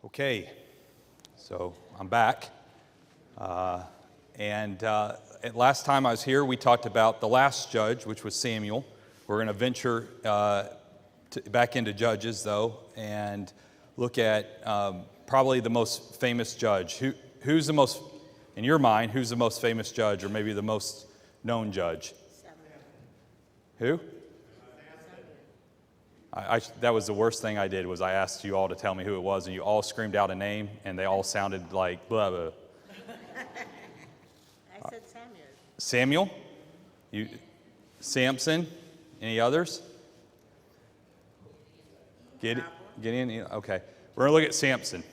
Okay, so I'm back. Last time I was here, we talked about the last judge, which was Samuel. We're going to venture back into Judges, though, and look at probably the most famous judge. Who's the most, in your mind, who's the most famous judge, or maybe the most known judge? Samuel. Who? That was the worst thing I did, was I asked you all to tell me who it was, and you all screamed out a name, and they all sounded like blah, blah. I said Samuel. Samuel? Samson? Any others? Gideon? Okay. We're going to look at Samson.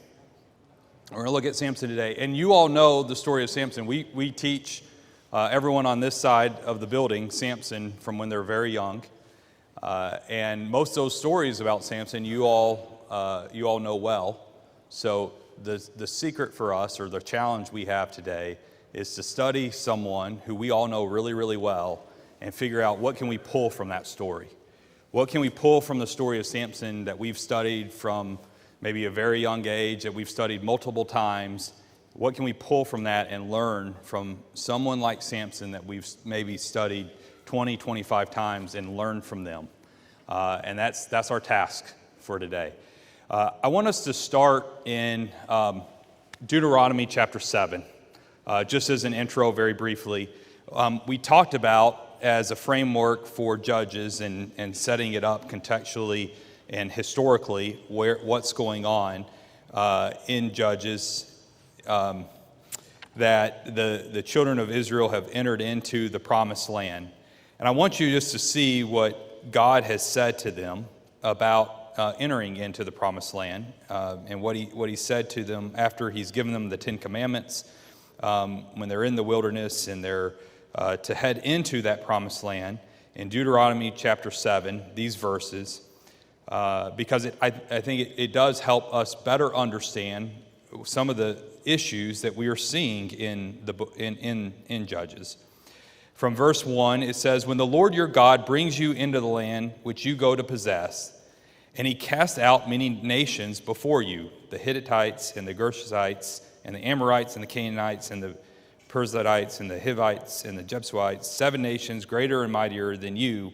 We're going to look at Samson today. And you all know the story of Samson. We teach everyone on this side of the building Samson from when they're very young. And most of those stories about Samson, you all know well. So the secret for us, or the challenge we have today, is to study someone who we all know really, really well and figure out what can we pull from that story. What can we pull from the story of Samson that we've studied from maybe a very young age, that we've studied multiple times? What can we pull from that and learn from someone like Samson that we've maybe studied 20, 25 times and learn from them? And that's our task for today. I want us to start in Deuteronomy chapter 7. Just as an intro, very briefly. We talked about, as a framework for Judges and setting it up contextually and historically, what's going on in Judges, that the children of Israel have entered into the promised land. And I want you just to see what God has said to them about entering into the promised land, and what he said to them after he's given them the Ten Commandments, when they're in the wilderness and they're to head into that promised land. In Deuteronomy chapter 7, these verses, because I think it does help us better understand some of the issues that we are seeing in Judges. From verse 1, it says, "When the Lord your God brings you into the land which you go to possess, and he casts out many nations before you, the Hittites and the Gershites and the Amorites and the Canaanites and the Perizzites and the Hivites and the Jebusites, 7 nations greater and mightier than you.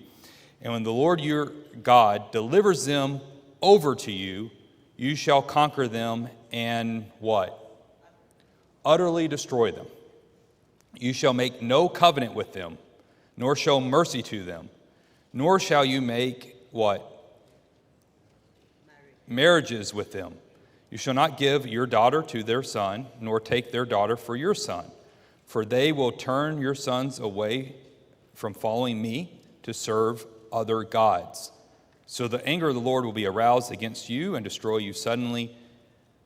And when the Lord your God delivers them over to you, you shall conquer them and" what? "Utterly destroy them. You shall make no covenant with them, nor show mercy to them, nor shall you make" what? "Marriages with them. You shall not give your daughter to their son, nor take their daughter for your son. For they will turn your sons away from following me to serve other gods. So the anger of the Lord will be aroused against you and destroy you suddenly.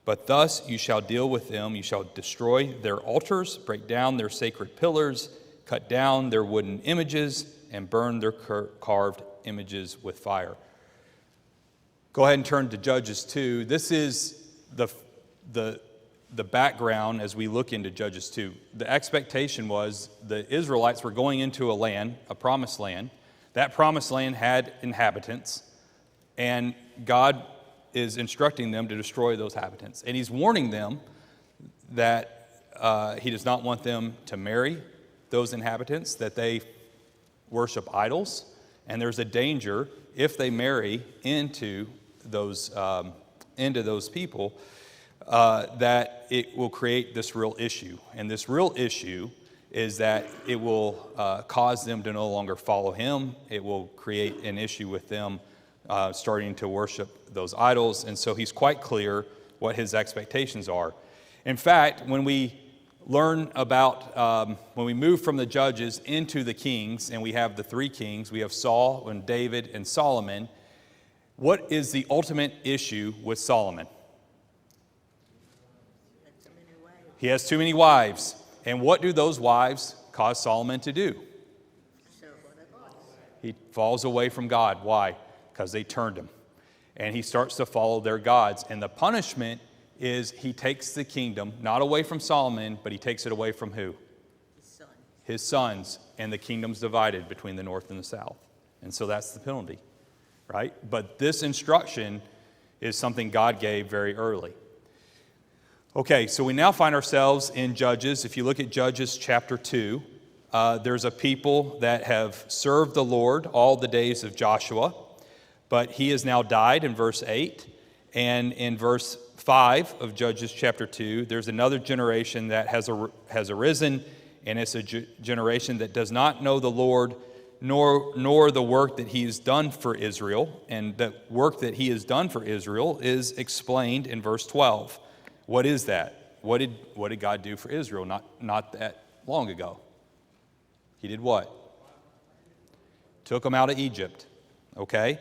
But thus you shall deal with them. You shall destroy their altars, break down their sacred pillars, cut down their wooden images, and burn their carved images with fire." Go ahead and turn to Judges 2. This is the background as we look into Judges 2. The expectation was the Israelites were going into a land, a promised land. That promised land had inhabitants, and God is instructing them to destroy those inhabitants. And he's warning them that he does not want them to marry those inhabitants, that they worship idols, and there's a danger if they marry into those people, that it will create this real issue. And this real issue is that it will cause them to no longer follow him. It will create an issue with them starting to worship those idols. And so he's quite clear what his expectations are. In fact, when we learn about, when we move from the Judges into the Kings, and we have the 3 kings, we have Saul and David and Solomon. What is the ultimate issue with Solomon? He has too many wives. And what do those wives cause Solomon to do? He falls away from God. Why? Because they turned him. And he starts to follow their gods. And the punishment is he takes the kingdom, not away from Solomon, but he takes it away from who? His sons. And the kingdom's divided between the north and the south. And so that's the penalty, right? But this instruction is something God gave very early. Okay, so we now find ourselves in Judges. If you look at Judges chapter 2, there's a people that have served the Lord all the days of Joshua, but he has now died in verse 8. And in verse 5 of Judges chapter 2, there's another generation that has arisen, and it's a generation that does not know the Lord, nor the work that he has done for Israel. And the work that he has done for Israel is explained in verse 12. What is that? What did God do for Israel not that long ago? He did what? Took them out of Egypt. Okay?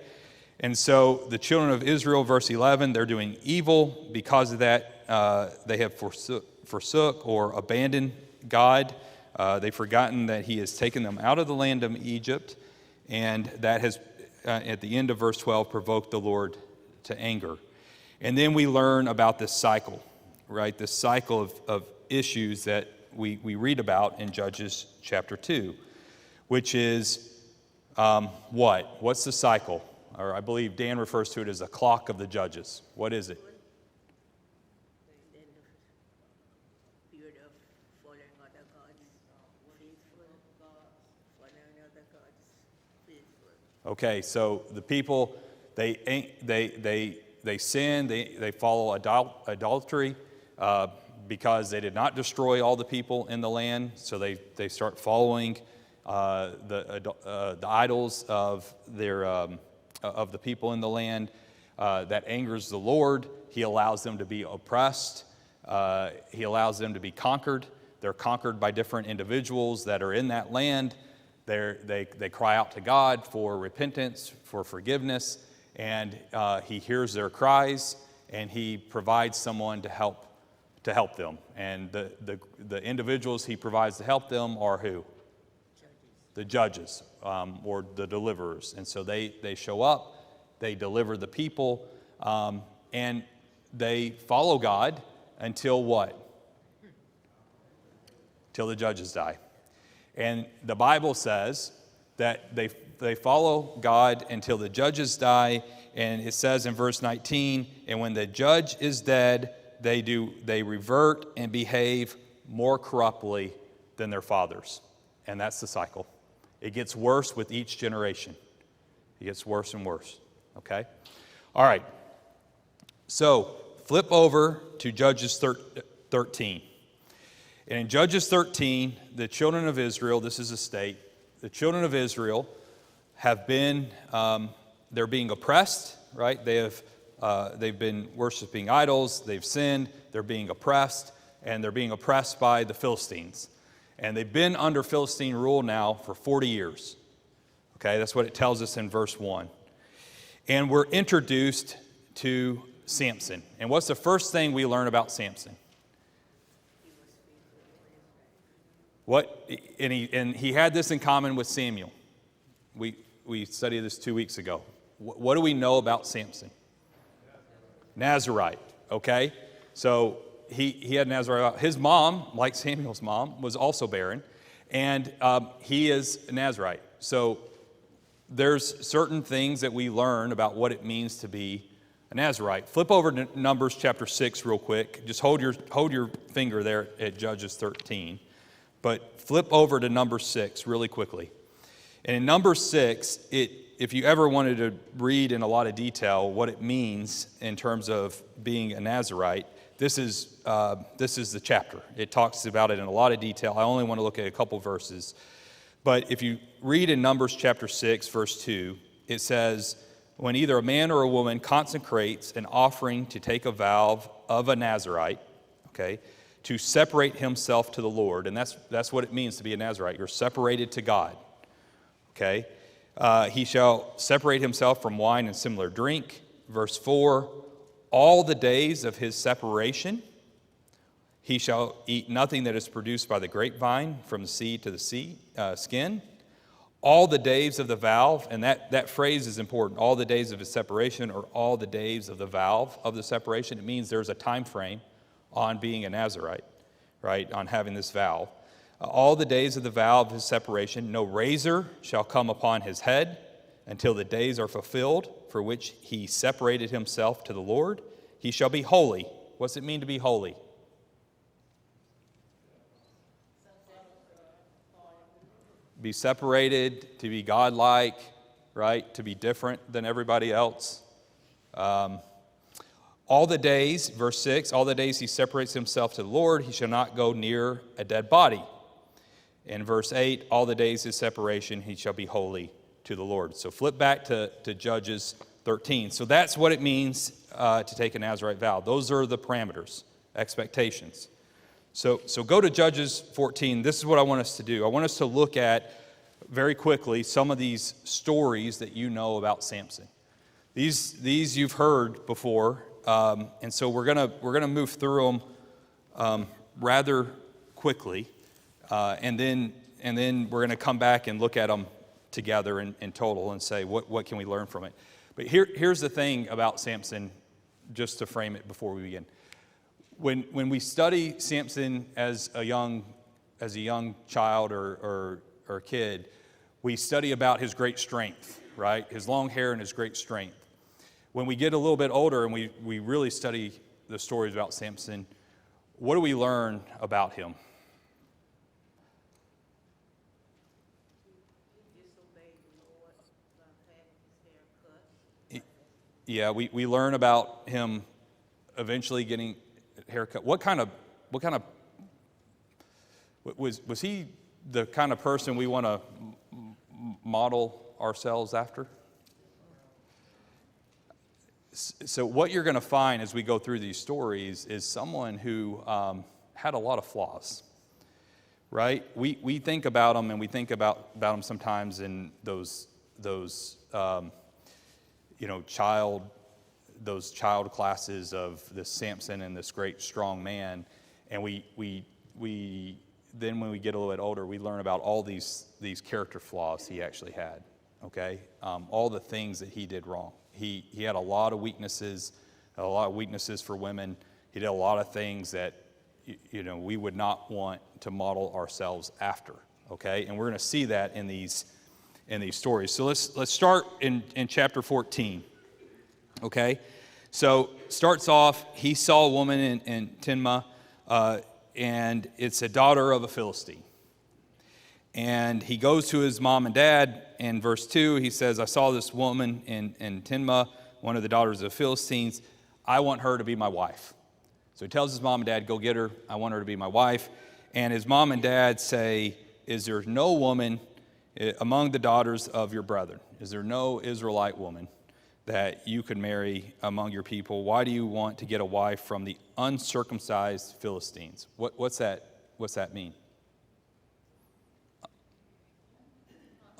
And so the children of Israel, verse 11, they're doing evil. Because of that, they have forsook or abandoned God. They've forgotten that he has taken them out of the land of Egypt. And that has, at the end of verse 12, provoked the Lord to anger. And then we learn about this cycle, right? This cycle of issues that we read about in Judges chapter 2, which is what? What's the cycle? Or I believe Dan refers to it as a clock of the judges. What is it? Then the period of following other gods, faithful, following other gods, faithful. Okay, so the people, they sin, they follow adultery because they did not destroy all the people in the land, so they start following the idols of the people in the land. That angers the Lord. He allows them to be oppressed. He allows them to be conquered. They're conquered by different individuals that are in that land. They cry out to God for repentance, for forgiveness, and he hears their cries, and he provides someone to help them. And the individuals he provides to help them are who? The judges, or the deliverers. And so they show up, they deliver the people, and they follow God until what? Till the judges die. And the Bible says that they follow God until the judges die, and it says in verse 19, and when the judge is dead, they revert and behave more corruptly than their fathers. And that's the cycle. It gets worse with each generation. It gets worse and worse. Okay? All right. So, flip over to Judges 13. And in Judges 13, the children of Israel, this is a state, the children of Israel have been, they're being oppressed, right? They've been worshiping idols, they've sinned, they're being oppressed, and they're being oppressed by the Philistines. And they've been under Philistine rule now for 40 years. Okay, that's what it tells us in verse 1. And we're introduced to Samson. And what's the first thing we learn about Samson? And he had this in common with Samuel. We studied this 2 weeks ago. What do we know about Samson? Nazarite, okay? So he had Nazarite. His mom, like Samuel's mom, was also barren, and he is a Nazarite. So there's certain things that we learn about what it means to be a Nazarite. Flip over to Numbers chapter 6 real quick. Just hold your finger there at Judges 13. But flip over to Numbers 6 really quickly. And in Numbers 6, if you ever wanted to read in a lot of detail what it means in terms of being a Nazarite, this is the chapter. It talks about it in a lot of detail. I only want to look at a couple verses. But if you read in Numbers chapter 6, verse 2, it says, when either a man or a woman consecrates an offering to take a vow of a Nazarite, okay, to separate himself to the Lord, and that's what it means to be a Nazarite. You're separated to God, okay? He shall separate himself from wine and similar drink. Verse 4, all the days of his separation, he shall eat nothing that is produced by the grapevine from the seed to the skin. All the days of the vow, and that phrase is important, all the days of his separation, or all the days of the vow of the separation. It means there's a time frame on being a Nazarite, right, on having this vow. All the days of the vow of his separation, no razor shall come upon his head until the days are fulfilled for which he separated himself to the Lord. He shall be holy. What's it mean to be holy? be separated, to be godlike, right? To be different than everybody else. All the days, verse 6, all the days he separates himself to the Lord, he shall not go near a dead body. In verse 8, all the days of separation, he shall be holy to the Lord. So flip back to Judges 13. So that's what it means to take a Nazirite vow. Those are the parameters, expectations. So go to Judges 14. This is what I want us to do. I want us to look at, very quickly, some of these stories that you know about Samson. These you've heard before, and so we're gonna move through them rather quickly, and then we're gonna come back and look at them together in total and say what can we learn from it. But here's the thing about Samson, just to frame it before we begin. When we study Samson as a young child or a kid, we study about his great strength, right? His long hair and his great strength. When we get a little bit older and we really study the stories about Samson, what do we learn about him? Yeah, we learn about him eventually getting a haircut. What kind of was he the kind of person we want to model ourselves after? So what you're going to find as we go through these stories is someone who had a lot of flaws, right? We think about them, and we think about them sometimes in those child classes of this Samson and this great strong man, and we then when we get a little bit older, we learn about all these character flaws he actually had. Okay, all the things that he did wrong. He had a lot of weaknesses, for women. He did a lot of things that we would not want to model ourselves after. Okay, and we're going to see that in these stories. So let's start in chapter 14. Okay, so starts off. He saw a woman in Timnah, and it's a daughter of a Philistine. And he goes to his mom and dad. In verse 2, he says, I saw this woman in Timnah, one of the daughters of the Philistines. I want her to be my wife. So he tells his mom and dad, go get her. I want her to be my wife. And his mom and dad say, is there no woman among the daughters of your brethren? Is there no Israelite woman that you could marry among your people? Why do you want to get a wife from the uncircumcised Philistines? What's that mean?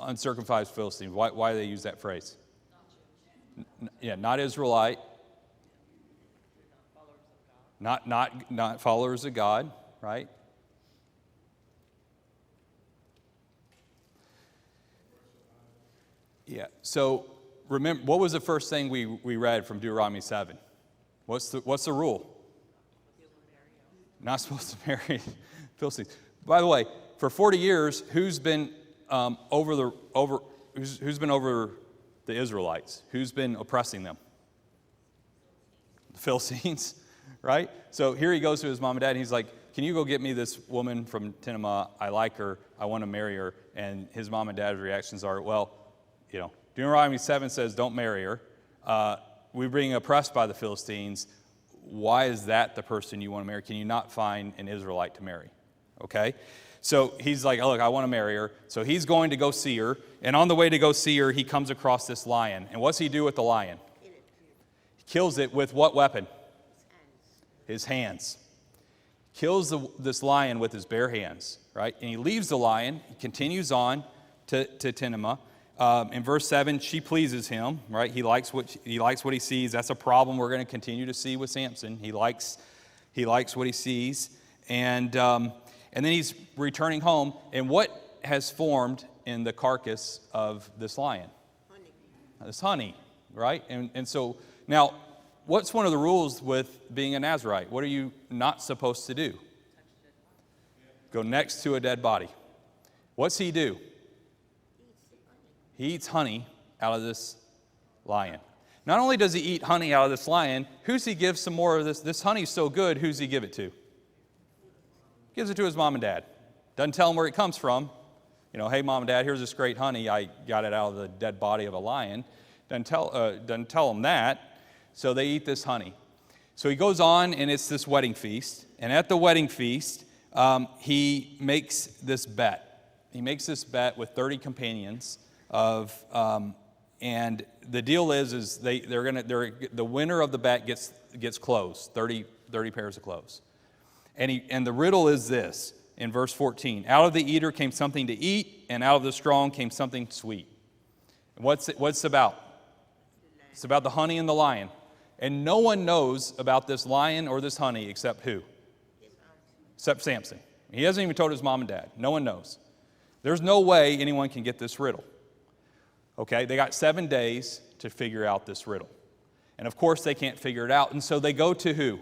Uncircumcised Philistines. Why do they use that phrase? Yeah, not Israelite. Not followers of God, right? Yeah. So remember, what was the first thing we read from Deuteronomy 7? What's the rule? Not supposed to marry Philistines. By the way, for 40 years, who's been over the Israelites? Who's been oppressing them? The Philistines, right? So here he goes to his mom and dad, and he's like, can you go get me this woman from Timnah? I like her. I want to marry her. And his mom and dad's reactions are, well, Deuteronomy 7 says don't marry her. We're being oppressed by the Philistines. Why is that the person you want to marry? Can you not find an Israelite to marry? Okay? So he's like, oh, look, I want to marry her. So he's going to go see her. And on the way to go see her, he comes across this lion. And what's he do with the lion? He kills it with what weapon? His hands. Kills this lion with his bare hands, right? And he leaves the lion. He continues on to Timnah. In verse 7, she pleases him, right? He likes what he sees. That's a problem we're going to continue to see with Samson. He likes what he sees. And then he's returning home, and what has formed in the carcass of this lion? Honey. This honey, right? And so now, what's one of the rules with being a Nazirite? What are you not supposed to do? Go next to a dead body. What's he do? He eats honey out of this lion. Not only does he eat honey out of this lion, who's he give some more of this? This honey's so good, who's he give it to? Gives it to his mom and dad. Doesn't tell him where it comes from. Hey, Mom and Dad, here's this great honey. I got it out of the dead body of a lion. Doesn't tell them that. So they eat this honey. So he goes on, and it's this wedding feast. And at the wedding feast, he makes this bet. He makes this bet with 30 companions and the deal is the winner of the bet gets clothes, 30 pairs of clothes. And the riddle is this in verse 14: out of the eater came something to eat, and out of the strong came something sweet. What's it about? It's about the honey and the lion. And no one knows about this lion or this honey except who? Except Samson. He hasn't even told his mom and dad. No one knows. There's no way anyone can get this riddle. Okay, they got 7 days to figure out this riddle. And of course they can't figure it out. And so they go to who?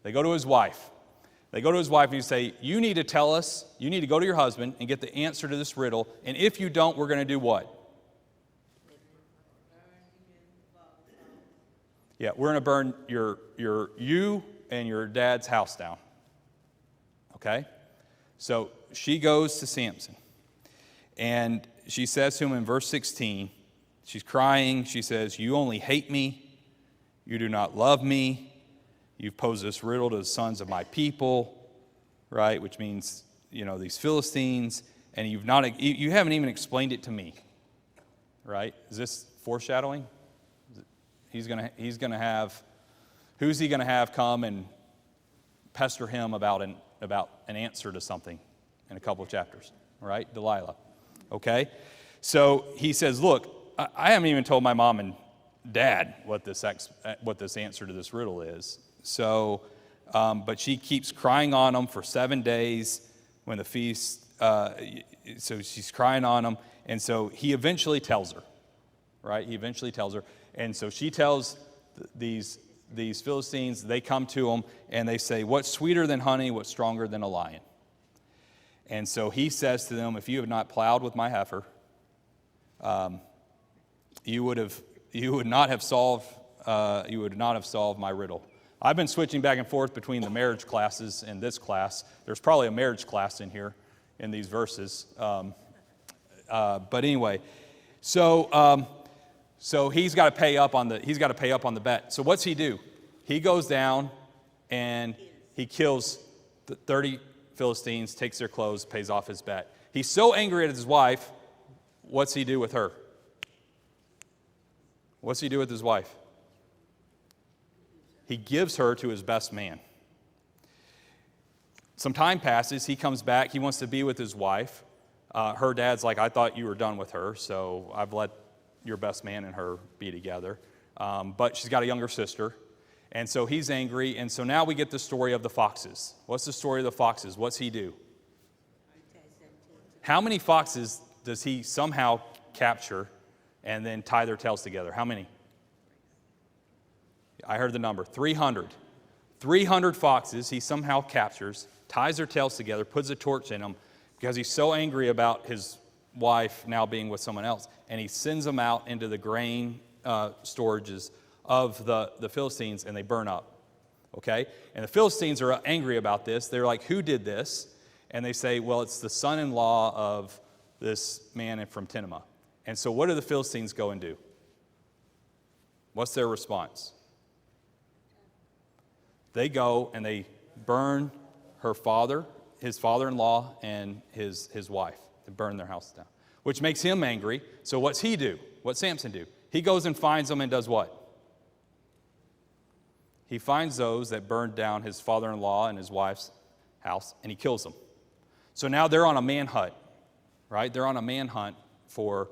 They go to his wife. They go to his wife and you say, you need to tell us, you need to go to your husband and get the answer to this riddle. And if you don't, we're going to do what? Yeah, we're going to burn you and your dad's house down. Okay? So she goes to Samson. And she says to him in verse 16, she's crying. She says, you only hate me. You do not love me. You've posed this riddle to the sons of my people, right? Which means, these Philistines. And you haven't even explained it to me, right? Is this foreshadowing? Who's he going to have come and pester him about an answer to something in a couple of chapters, right? Delilah. Okay? So he says, look, I haven't even told my mom and dad what this answer to this riddle is. So, but she keeps crying on him for 7 days when the feast, so she's crying on him. And so he eventually tells her, right? He eventually tells her. And so she tells these Philistines, they come to him and they say, what's sweeter than honey, what's stronger than a lion? And so he says to them, if you have not plowed with my heifer, you would not have solved my riddle. I've been switching back and forth between the marriage classes and this class. There's probably a marriage class in here in these verses. But anyway, so he's got to pay up on the bet. So what's he do? He goes down and he kills the 30 Philistines, takes their clothes, pays off his bet. He's so angry at his wife. What's he do with her? What's he do with his wife? He gives her to his best man. Some time passes. He comes back. He wants to be with his wife. Her dad's like, I thought you were done with her, so I've let your best man and her be together. But she's got a younger sister. And so he's angry. And so now we get the story of the foxes. What's the story of the foxes? What's he do? How many foxes does he somehow capture and then tie their tails together? How many? I heard the number, 300. 300 foxes he somehow captures, ties their tails together, puts a torch in them because he's so angry about his wife now being with someone else. And he sends them out into the grain storages of the Philistines, and they burn up. Okay? And the Philistines are angry about this. They're like, who did this? And they say, well, it's the son-in-law of this man from Tinimah. And so what do the Philistines go and do? What's their response? They go and they burn his father-in-law, and his wife. They burn their house down, which makes him angry. So what's he do? What's Samson do? He goes and finds them and does what? He finds those that burned down his father-in-law and his wife's house, and he kills them. So now they're on a manhunt, right? They're on a manhunt for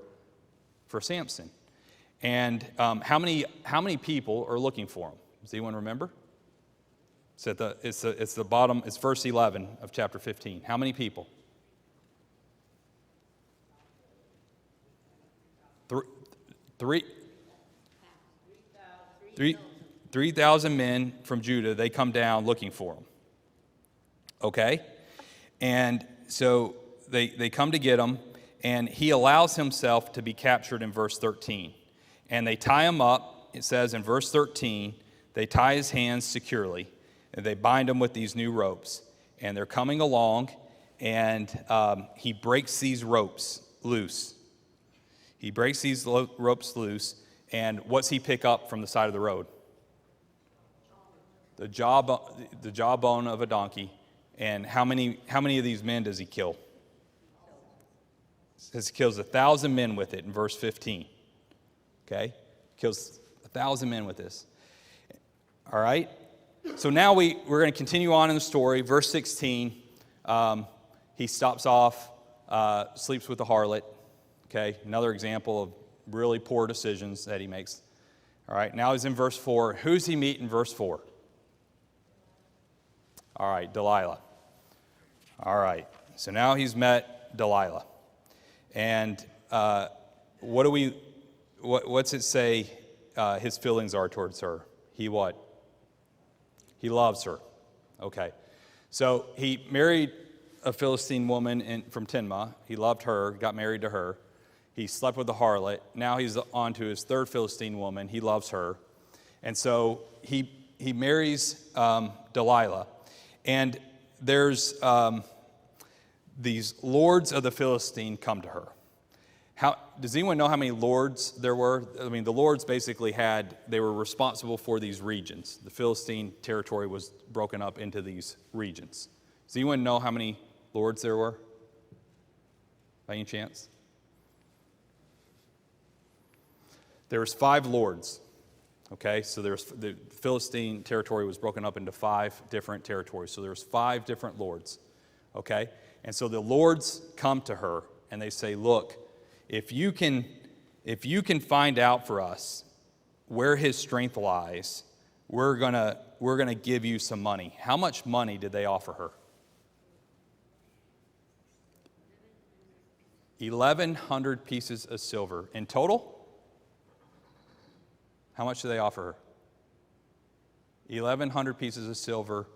Samson. And how many people are looking for him? Does anyone remember? It's the bottom. It's verse 11 of chapter 15. How many people? 3,000 men from Judah. They come down looking for him. Okay, and so they come to get him, and he allows himself to be captured in verse 13. And they tie him up. It says in verse 13, they tie his hands securely. And they bind him with these new ropes. And they're coming along, and he breaks these ropes loose. He breaks these ropes loose, and what's he pick up from the side of the road? The jawbone of a donkey. And how many of these men does he kill? It says he kills 1,000 men with it in verse 15. Okay? Kills 1,000 men with this. All right? So now we're going to continue on in the story. Verse 16, he stops off, sleeps with the harlot. Okay? Another example of really poor decisions that he makes. All right? Now he's in verse 4. Who's he meet in verse 4? All right, Delilah. All right, so now he's met Delilah. And what's it say his feelings are towards her? He what? He loves her. Okay. So he married a Philistine woman from Timnah. He loved her, got married to her. He slept with the harlot. Now he's on to his third Philistine woman. He loves her. And so he marries Delilah. And there's these lords of the Philistine come to her. Does anyone know how many lords there were? I mean, the lords basically they were responsible for these regions. The Philistine territory was broken up into these regions. Does anyone know how many lords there were? By any chance? There was 5 lords. Okay, so the Philistine territory was broken up into 5 different territories. So there's 5 different lords. Okay, and so the lords come to her and they say, "Look, if you can find out for us where his strength lies, we're gonna give you some money." How much money did they offer her? 1,100 pieces of silver in total. How much do they offer her? 1,100 pieces of silver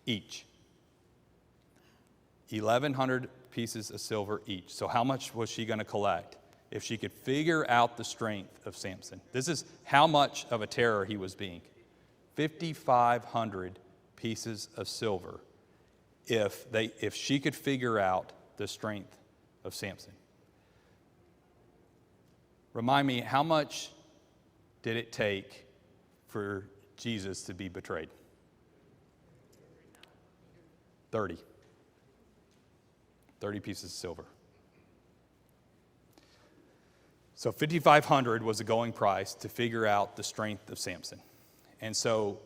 each. 1,100 pieces of silver each. So how much was she going to collect if she could figure out the strength of Samson? This is how much of a terror he was being. 5,500 pieces of silver if she could figure out the strength of Samson. Remind me, how much did it take for Jesus to be betrayed? 30 pieces of silver. So 5,500 was the going price to figure out the strength of Samson. And so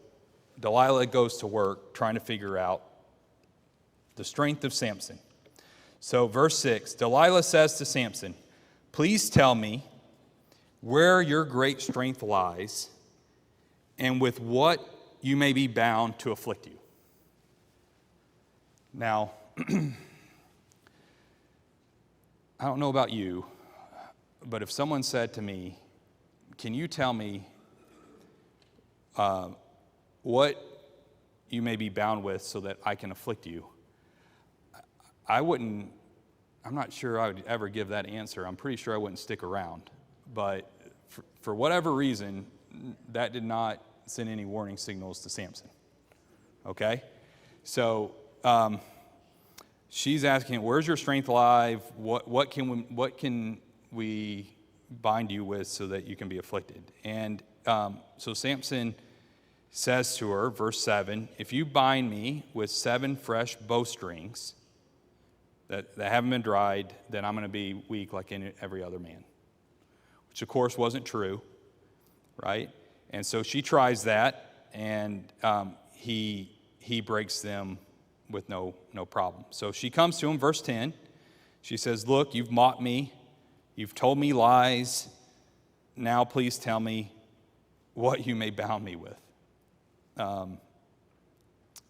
Delilah goes to work trying to figure out the strength of Samson. So verse 6, Delilah says to Samson, "Please tell me where your great strength lies, and with what you may be bound to afflict you." Now, I don't know about you, but if someone said to me, "Can you tell me what you may be bound with so that I can afflict you?" I'm not sure I would ever give that answer. I'm pretty sure I wouldn't stick around. But for whatever reason, that did not send any warning signals to Samson. Okay? So she's asking, "Where's your strength lie? What can we bind you with so that you can be afflicted?" And so Samson says to her, verse 7, "If you bind me with 7 fresh bowstrings that haven't been dried, then I'm going to be weak like every other man." Which, of course, wasn't true, right? And so she tries that, and he breaks them with no problem. So she comes to him, verse 10. She says, "Look, you've mocked me. You've told me lies. Now please tell me what you may bound me with,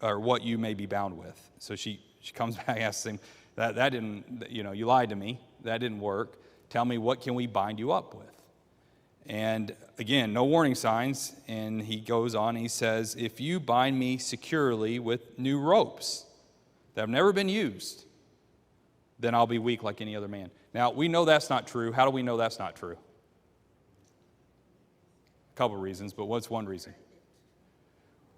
or what you may be bound with." So she comes back and asks him, that didn't, you lied to me. That didn't work. Tell me, what can we bind you up with? And again, no warning signs. And he goes on, he says, "If you bind me securely with new ropes that have never been used, then I'll be weak like any other man." Now, we know that's not true. How do we know that's not true? A couple reasons, but what's one reason?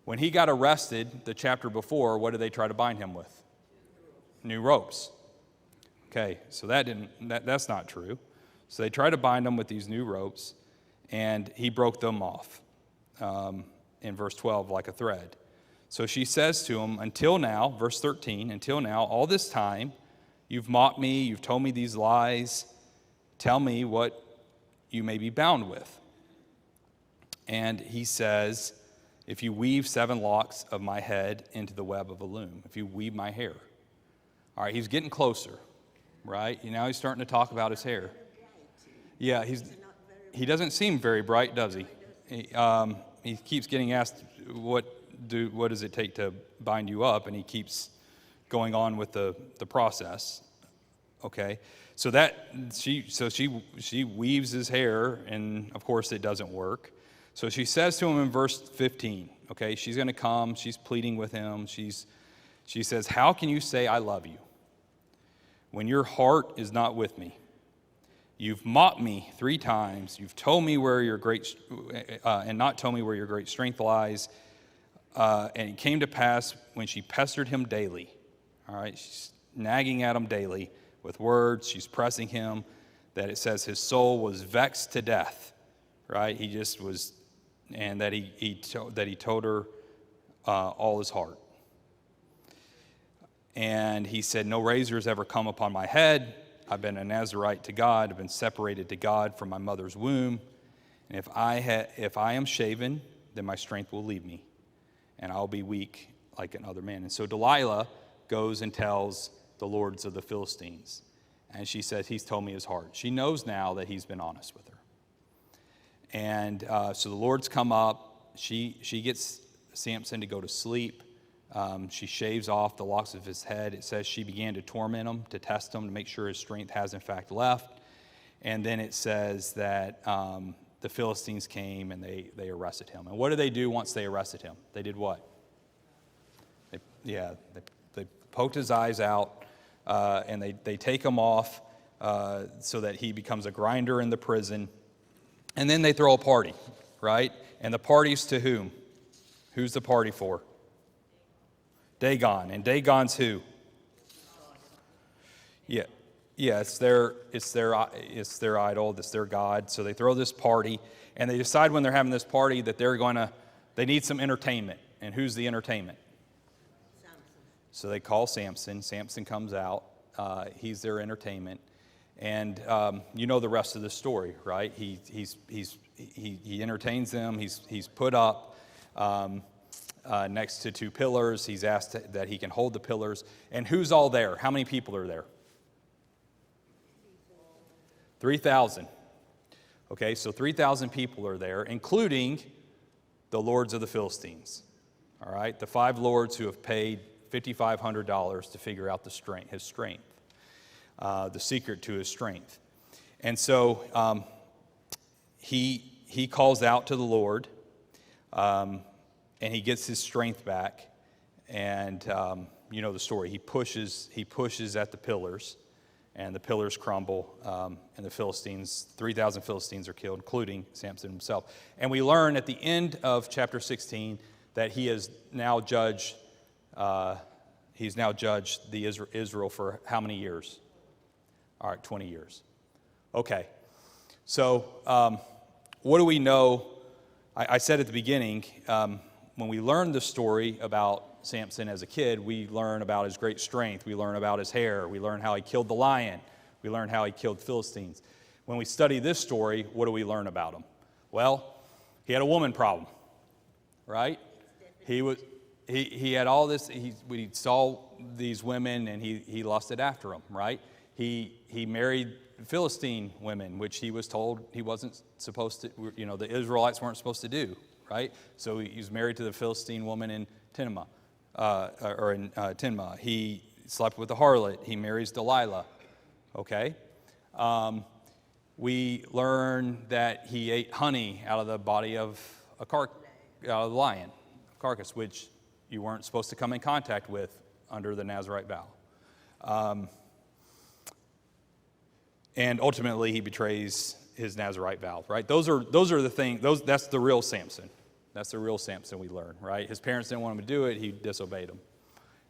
When he got arrested the chapter before, what did they try to bind him with? new ropes. Okay, so that's not true. So they try to bind him with these new ropes, and he broke them off in verse 12 like a thread. So she says to him, until now, verse 13, until now, all this time, you've mocked me, you've told me these lies. Tell me what you may be bound with. And he says, if you weave 7 locks of my head into the web of a loom, if you weave my hair. All right, he's getting closer, right? Now he's starting to talk about his hair. Yeah, he doesn't seem very bright, does he? He keeps getting asked, what does it take to bind you up? And he keeps going on with the process. Okay, so she weaves his hair, and of course it doesn't work. So she says to him in verse 15, okay, she's going to come, she's pleading with him. She says, how can you say I love you when your heart is not with me? You've mocked me 3 times. You've told me where your great, and not told me where your great strength lies. And it came to pass when she pestered him daily. All right, she's nagging at him daily with words. She's pressing him, that it says his soul was vexed to death. Right, he just was, and that he told her all his heart. And he said, no razor has ever come upon my head. I've been a Nazirite to God. I've been separated to God from my mother's womb. And if I am shaven, then my strength will leave me, and I'll be weak like another man. And so Delilah goes and tells the lords of the Philistines. And she says, he's told me his heart. She knows now that he's been honest with her. And so the lords come up. She gets Samson to go to sleep. She shaves off the locks of his head. It says she began to torment him, to test him, to make sure his strength has in fact left. And then it says that the Philistines came and they arrested him. And what did they do once they arrested him? They did what? They poked his eyes out, and they take him off so that he becomes a grinder in the prison. And then they throw a party, right? And the party's to whom? Who's the party for? Dagon. And Dagon's who? Yeah, it's their idol, it's their god. So they throw this party, and they decide when they're having this party that they need some entertainment. And who's the entertainment? Samson. So they call Samson. Samson comes out. He's their entertainment. And you know the rest of the story, right? He entertains them. He's put up next to 2 pillars. He's asked that he can hold the pillars. And who's all there? How many people are there? 3,000. Okay, so 3,000 people are there, including the lords of the Philistines. All right, the 5 lords who have paid $5,500 to figure out his strength, the secret to his strength. And so he calls out to the Lord, and he gets his strength back. And you know the story. He pushes at the pillars, and the pillars crumble, and the 3,000 Philistines are killed, including Samson himself. And we learn at the end of chapter 16 that he has now judged. He's now judged the Israel for how many years? All right, 20 years. Okay. So what do we know? I said at the beginning, when we learn the story about Samson as a kid, we learn about his great strength. We learn about his hair. We learn how he killed the lion. We learn how he killed Philistines. When we study this story, what do we learn about him? Well, he had a woman problem, right? He had all this. He saw these women and he lusted after them, right? He married Philistine women, which he was told he wasn't supposed to. The Israelites weren't supposed to do, right? So he was married to the Philistine woman in Timnah. He slept with a harlot. He marries Delilah. Okay. We learn that he ate honey out of the body of out of the lion carcass, which you weren't supposed to come in contact with under the Nazirite vow. And ultimately, he betrays his Nazirite vow. Right? Those are the things. That's the real Samson. That's the real Samson we learn, right? His parents didn't want him to do it. He disobeyed them.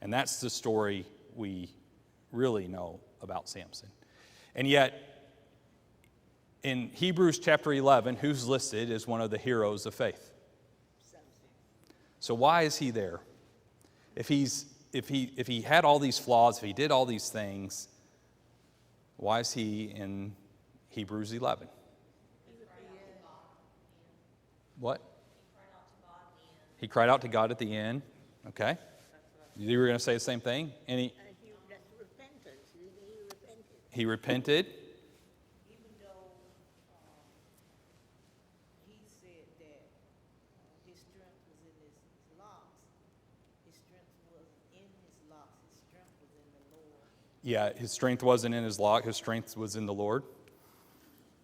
And that's the story we really know about Samson. And yet, in Hebrews chapter 11, who's listed as one of the heroes of faith? Samson. So why is he there? If he had all these flaws, if he did all these things, why is he in Hebrews 11? What? He cried out to God at the end. Okay. You were going to say the same thing? That's repentance. He repented. He repented. Even though he said that his strength was in his locks, his strength wasn't in his locks, his strength was in the Lord. Yeah, his strength wasn't in his lock. His strength was in the Lord.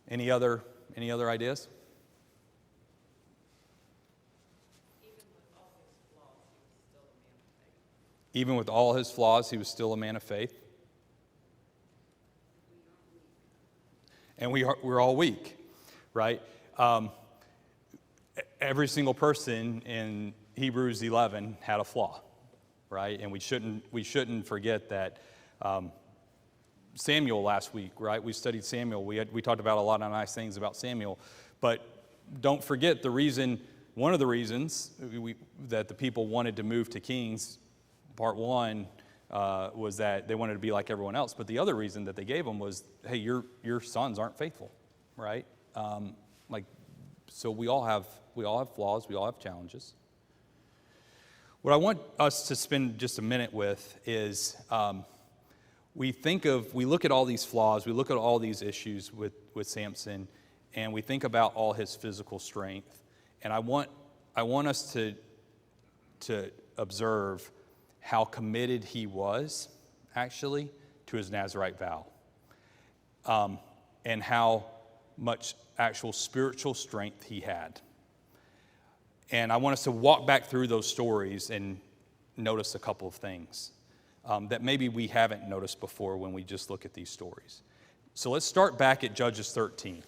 Any other ideas? Even with all his flaws, he was still a man of faith. And we're all weak, right? Every single person in Hebrews 11 had a flaw, right? And we shouldn't forget that. Samuel last week, right? We studied Samuel. We talked about a lot of nice things about Samuel, but don't forget one of the reasons that the people wanted to move to Kings. Part one was that they wanted to be like everyone else, but the other reason that they gave them was, hey, your sons aren't faithful, right? So we all have flaws, we all have challenges. What I want us to spend just a minute with is we look at all these flaws, we look at all these issues with Samson, and we think about all his physical strength, and I want us to observe how committed he was, actually, to his Nazirite vow, and how much actual spiritual strength he had. And I want us to walk back through those stories and notice a couple of things that maybe we haven't noticed before when we just look at these stories. So let's start back at Judges 13.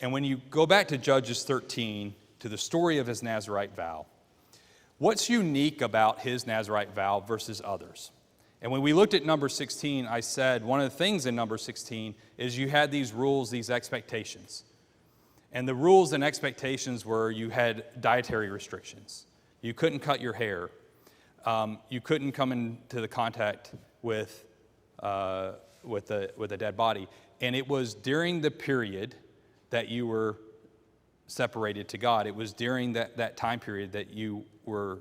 And when you go back to Judges 13, to the story of his Nazirite vow, what's unique about his Nazirite vow versus others? And when we looked at number 16, I said one of the things in number 16 is you had these rules, these expectations. And the rules and expectations were you had dietary restrictions. You couldn't cut your hair. You couldn't come into the contact with a dead body. And it was during the period that you were separated to God. It was during that time period that you were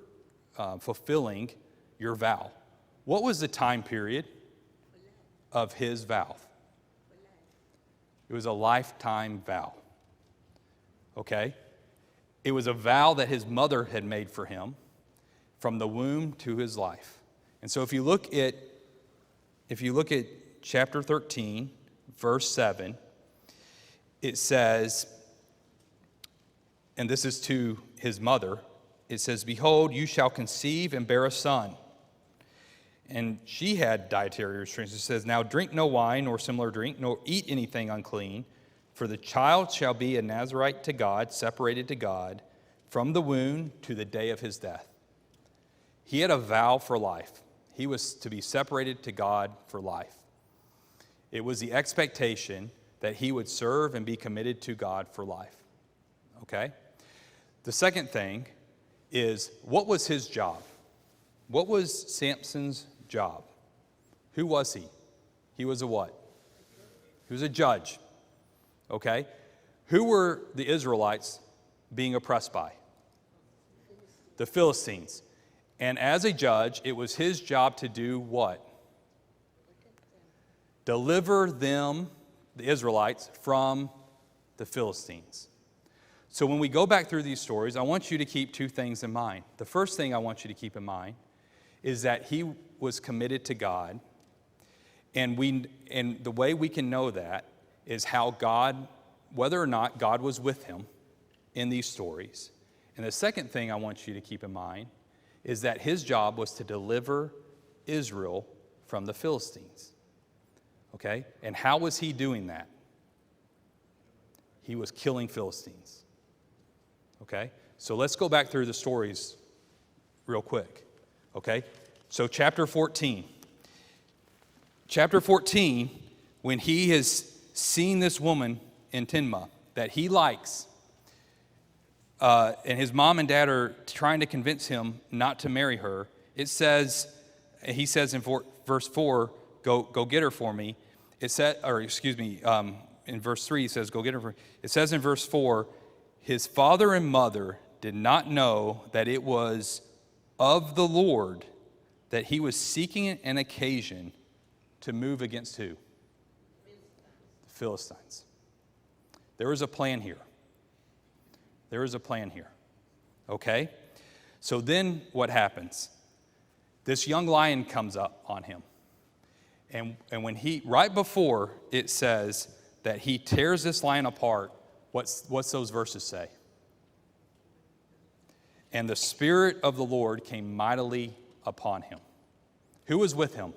fulfilling your vow. What was the time period of his vow? It was a lifetime vow. Okay? It was a vow that his mother had made for him from the womb to his life. And so if you look at chapter 13, verse 7, it says, and this is to his mother, it says, "Behold, you shall conceive and bear a son." And she had dietary restrictions. It says, "Now drink no wine or similar drink, nor eat anything unclean, for the child shall be a Nazirite to God, separated to God, from the womb to the day of his death." He had a vow for life. He was to be separated to God for life. It was the expectation that he would serve and be committed to God for life. Okay? The second thing is, what was his job? What was Samson's job? Who was he? He was a what? He was a judge. Okay? Who were the Israelites being oppressed by? The Philistines. And as a judge, it was his job to do what? Deliver them, the Israelites, from the Philistines. So when we go back through these stories, I want you to keep two things in mind. The first thing I want you to keep in mind is that he was committed to God. And the way we can know that is how God, whether or not God was with him in these stories. And the second thing I want you to keep in mind is that his job was to deliver Israel from the Philistines. Okay? And how was he doing that? He was killing Philistines. Okay? So let's go back through the stories real quick. Okay? So chapter 14. Chapter 14, when he has seen this woman in Timnah that he likes, and his mom and dad are trying to convince him not to marry her, he says in verse 4, go get her for me. In verse 3, he says, go get her for me. It says in verse 4, his father and mother did not know that it was of the Lord that he was seeking an occasion to move against who? The Philistines. There is a plan here. There is a plan here. Okay? So then what happens? This young lion comes up on him. And when right before it says that he tears this lion apart, what's those verses say? And the Spirit of the Lord came mightily upon him. Who was with him?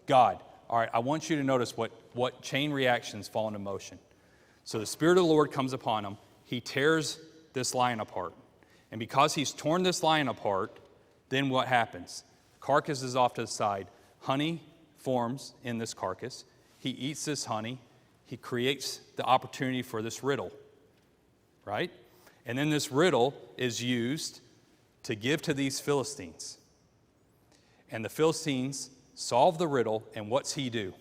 God. All right, I want you to notice what chain reactions fall into motion. So the Spirit of the Lord comes upon him. He tears this lion apart. And because he's torn this lion apart, then what happens? Carcass is off to the side. Honey forms in this carcass. He eats this honey. He creates the opportunity for this riddle, right? And then this riddle is used to give to these Philistines. And the Philistines solve the riddle, and what's he do?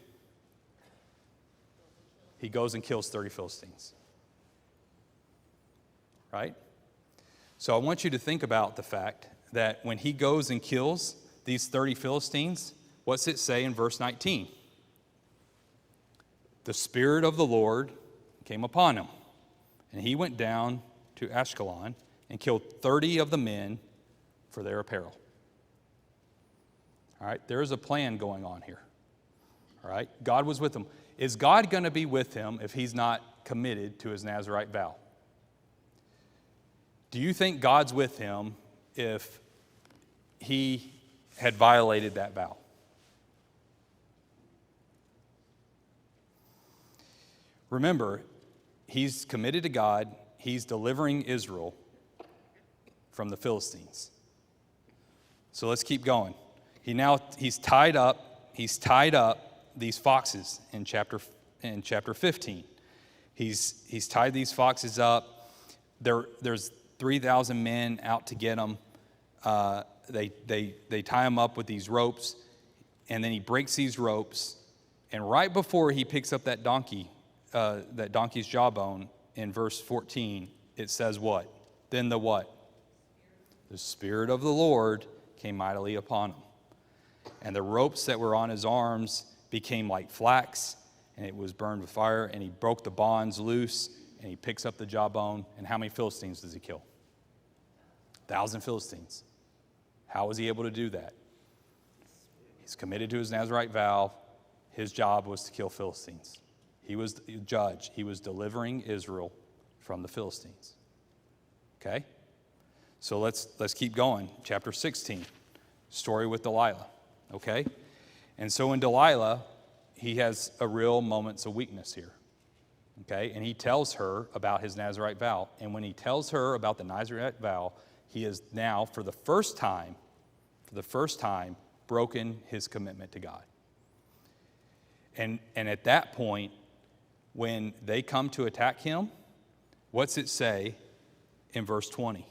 He goes and kills 30 Philistines. Right? So I want you to think about the fact that when he goes and kills these 30 Philistines, what's it say in verse 19? The Spirit of the Lord came upon him, and he went down to Ashkelon and killed 30 of the men for their apparel. All right, there is a plan going on here. All right, God was with him. Is God going to be with him if he's not committed to his Nazirite vow? Do you think God's with him if he had violated that vow? Remember, he's committed to God. He's delivering Israel from the Philistines. So let's keep going. He's tied up these foxes in chapter 15. He's tied these foxes up. There's 3,000 men out to get them. They tie them up with these ropes, and then he breaks these ropes. And right before he picks up that donkey's jawbone, in verse 14, it says what? Then the what? The Spirit of the Lord came mightily upon him. And the ropes that were on his arms became like flax, and it was burned with fire, and he broke the bonds loose, and he picks up the jawbone. And how many Philistines does he kill? 1,000 Philistines. How was he able to do that? He's committed to his Nazirite vow. His job was to kill Philistines. He was the judge. He was delivering Israel from the Philistines. Okay? So let's keep going. Chapter 16, story with Delilah. Okay? And so in Delilah, he has a real moments of weakness here. Okay? And he tells her about his Nazirite vow. And when he tells her about the Nazirite vow, he has now, for the first time, broken his commitment to God. And at that point, when they come to attack him, what's it say in verse 20?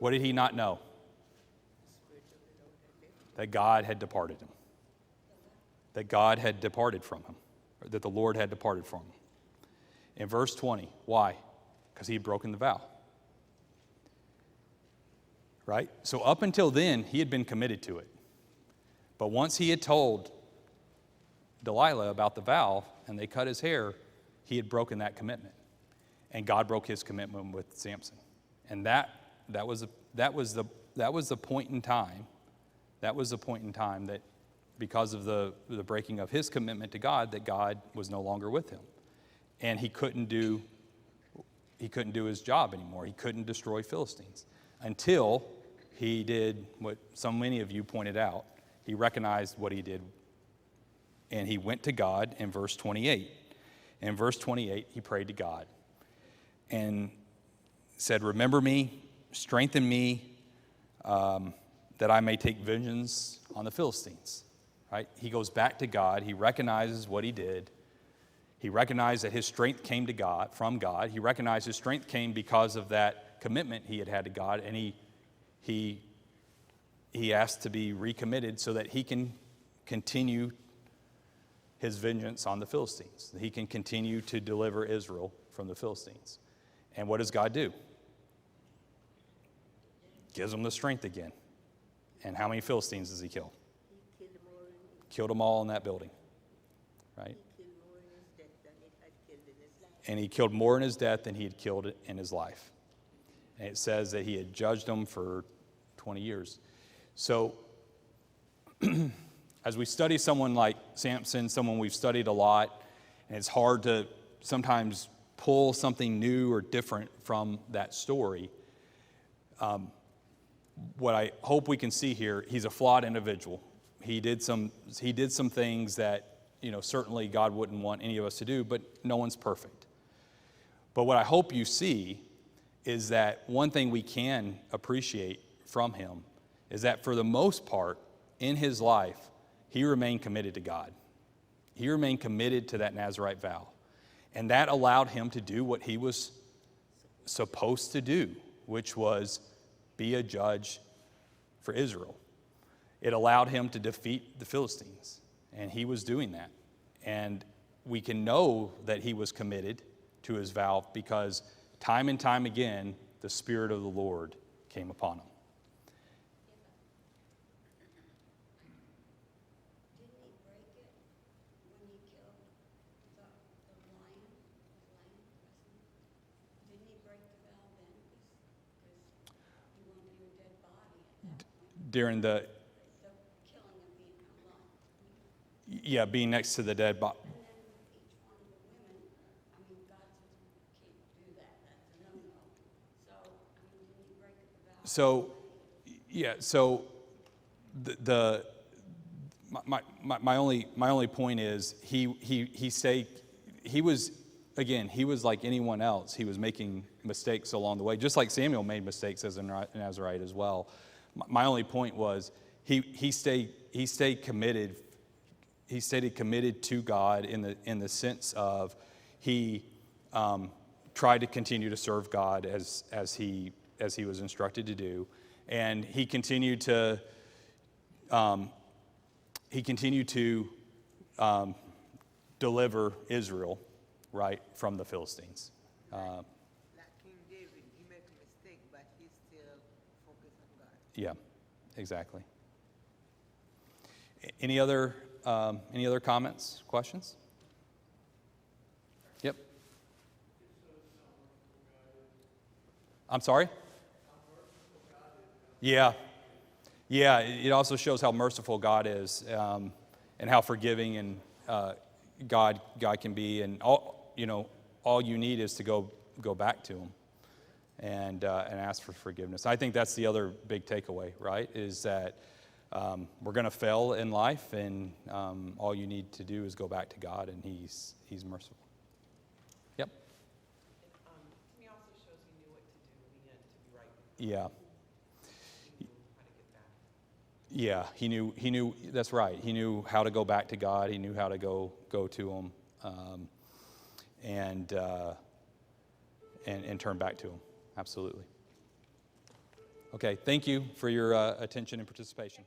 What did he not know? That God had departed him. That God had departed from him. Or that the Lord had departed from him. In verse 20, why? Because he had broken the vow. Right? So up until then, he had been committed to it. But once he had told Delilah about the vow, and they cut his hair, he had broken that commitment. And God broke his commitment with Samson. And that was the point in time. That was the point in time that because of the breaking of his commitment to God, that God was no longer with him. And he couldn't do his job anymore. He couldn't destroy Philistines until he did what so many of you pointed out. He recognized what he did, and he went to God in verse 28. In verse 28, he prayed to God and said, "Remember me, strengthen me, that I may take vengeance on the Philistines." right? He goes back to God. He recognizes what he did. He recognized that his strength came to God, from God. He recognized his strength came because of that commitment he had to God, and he asked to be recommitted so that he can continue his vengeance on the Philistines. He can continue to deliver Israel from the Philistines. And what does God do? Gives him the strength again. And how many Philistines does he kill? He killed more in, Killed them all in that building, right? he killed more in his death than it had killed in his life. And he killed more in his death than he had killed in his life. And it says that he had judged them for 20 years. So, as we study someone like Samson, someone we've studied a lot, and it's hard to sometimes pull something new or different from that story, what I hope we can see here, he's a flawed individual. He did some things that, certainly God wouldn't want any of us to do, but no one's perfect. But what I hope you see is that one thing we can appreciate from him is that for the most part in his life, he remained committed to God. He remained committed to that Nazirite vow. And that allowed him to do what he was supposed to do, which was be a judge for Israel. It allowed him to defeat the Philistines, and he was doing that. And we can know that he was committed to his vow because time and time again, the Spirit of the Lord came upon him. Didn't he break it when he killed the lion? Didn't he break the vow then? Because he wanted to do a dead body at that point. During the Killing and being alone. being next to the dead body. And then with each one of the women, God says you can't do that. That's a no-no. So, didn't he break the vow? So my only point is he was like anyone else. He was making mistakes along the way, just like Samuel made mistakes as a Nazirite as well. My only point was he stayed committed. He stayed committed to God in the sense of he tried to continue to serve God as he was instructed to do, and he continued to deliver Israel, right, from the Philistines. Like King David, he made a mistake, but he still focused on God. Yeah, exactly. Any other comments, questions? Yep. I'm sorry? Yeah. It also shows how merciful God is, and how forgiving and God can be, and all you need is to go back to Him and ask for forgiveness. I think that's the other big takeaway, right? Is that we're going to fail in life, and all you need to do is go back to God, and He's merciful. Yep. To me, also shows he knew what to do in the end to be right. Yeah. He knew how to get back. Yeah, he knew. That's right. He knew how to go back to God. He knew how to go to Him, and turn back to Him. Absolutely. Okay. Thank you for your attention and participation.